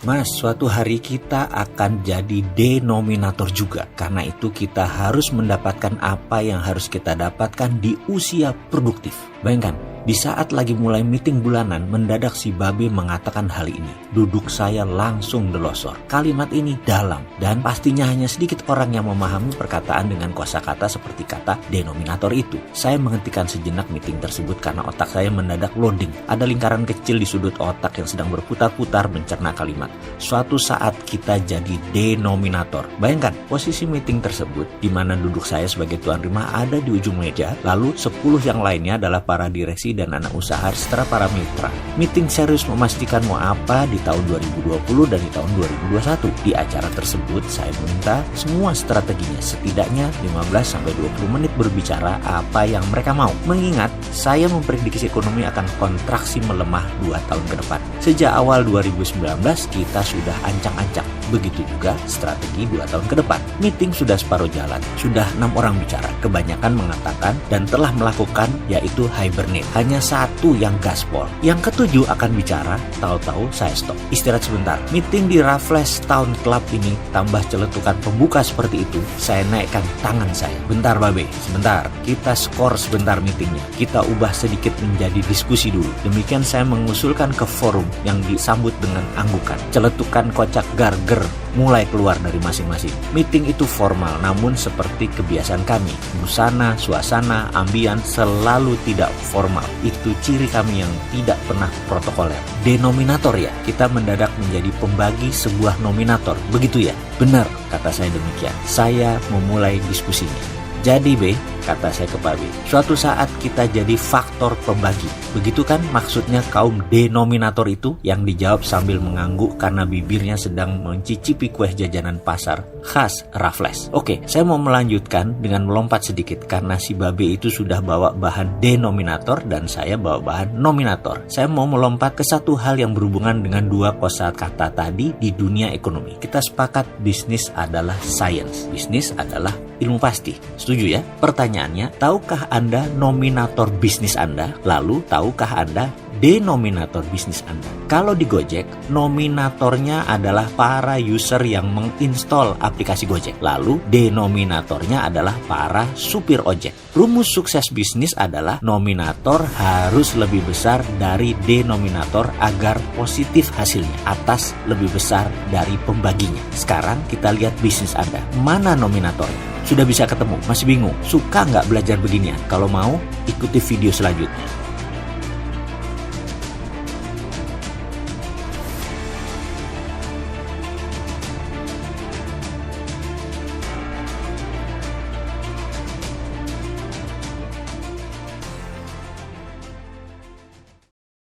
Mas, suatu hari kita akan jadi denominator juga. Karena itu kita harus mendapatkan apa yang harus kita dapatkan di usia produktif. Bayangkan, di saat lagi mulai meeting bulanan, mendadak si Babe mengatakan hal ini. Duduk saya langsung delosor. Kalimat ini dalam dan pastinya hanya sedikit orang yang memahami perkataan dengan kosakata seperti kata denominator itu. Saya menghentikan sejenak meeting tersebut karena otak saya mendadak loading. Ada lingkaran kecil di sudut otak yang sedang berputar-putar mencerna kalimat. Suatu saat kita jadi denominator. Bayangkan, posisi meeting tersebut di mana duduk saya sebagai tuan rumah ada di ujung meja, lalu 10 yang lainnya adalah para direksi dan anak usaha serta para mitra. Meeting serius memastikan mau apa di tahun 2020 dan di tahun 2021. Di acara tersebut saya meminta semua strateginya setidaknya 15-20 menit berbicara apa yang mereka mau. Mengingat saya memprediksi ekonomi akan kontraksi melemah 2 tahun ke depan. Sejak awal 2019 kita sudah ancang-ancang. Begitu juga strategi 2 tahun ke depan. Meeting sudah separuh jalan. Sudah 6 orang bicara. Kebanyakan mengatakan dan telah melakukan yaitu hibernate. Hanya satu yang gaspol. Yang ketujuh akan bicara, tahu-tahu saya stop. Istirahat sebentar. Meeting di Raffles Town Club ini tambah celetukan pembuka seperti itu. Saya naikkan tangan saya. Bentar Babe, sebentar. Kita skor sebentar meetingnya. Kita ubah sedikit menjadi diskusi dulu. Demikian saya mengusulkan ke forum yang disambut dengan anggukan. Celetukan kocak garger mulai keluar dari masing-masing. Meeting itu formal, namun seperti kebiasaan kami, busana, suasana, ambience selalu tidak formal. Itu ciri kami yang tidak pernah protokoler. Denominator ya, kita mendadak menjadi pembagi sebuah nominator. Begitu ya? Benar, kata saya demikian. Saya memulai diskusinya. Jadi B, kata saya ke Pak B, suatu saat kita jadi faktor pembagi. Begitu kan maksudnya kaum denominator itu? Yang dijawab sambil mengangguk karena bibirnya sedang mencicipi kue jajanan pasar khas Raffles. Oke, saya mau melanjutkan dengan melompat sedikit karena si Babe itu sudah bawa bahan denominator dan saya bawa bahan nominator. Saya mau melompat ke satu hal yang berhubungan dengan dua kosakata tadi di dunia ekonomi. Kita sepakat bisnis adalah science. Bisnis adalah ilmu pasti. Setuju ya? Pertanyaannya, tahukah Anda nominator bisnis Anda? Lalu, tahukah Anda denominator bisnis Anda? Kalau di Gojek, nominatornya adalah para user yang menginstall aplikasi Gojek. Lalu, denominatornya adalah para supir ojek. Rumus sukses bisnis adalah nominator harus lebih besar dari denominator agar positif hasilnya atas lebih besar dari pembaginya. Sekarang kita lihat bisnis Anda. Mana nominatornya? Sudah bisa ketemu? Masih bingung? Suka nggak belajar beginian? Kalau mau, ikuti video selanjutnya.